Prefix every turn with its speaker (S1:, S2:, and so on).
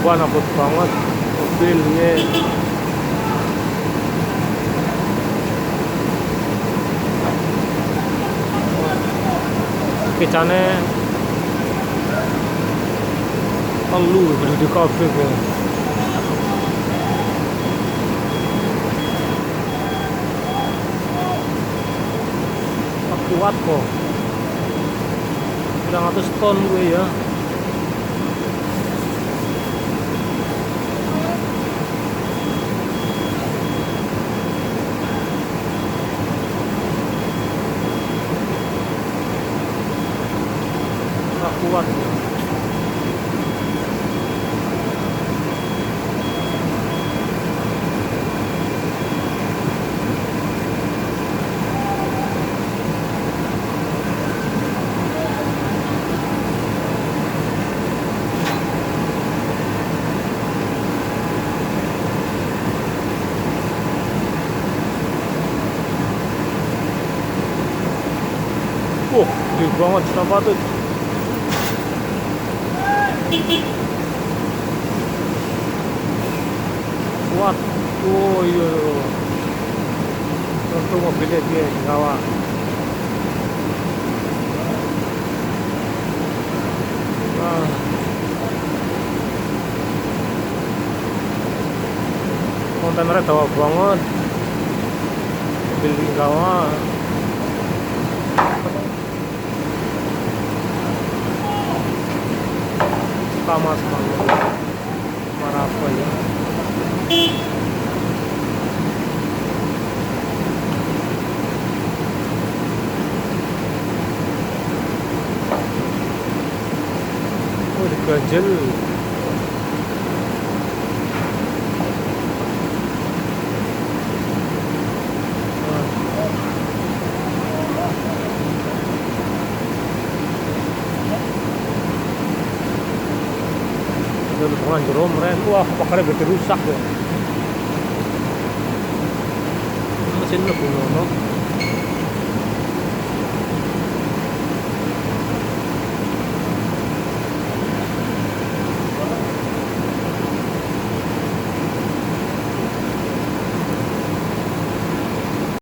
S1: Wah, nakut banget mobilnya. Kecane telu gede kabeh kok. Kuat kok. 900 ton gue ya. Kuat ya. Gede banget sampah tuh. Kuat. Oh iya. Untung mobilnya dia di bawah. Nah. Kontainernya dawa banget. Mobil di bawah. Sama marah apa ya. Oh, diganjel. Bukan jerom ren, wah pakarnya berarti rusak ya. Mesin lebih nono.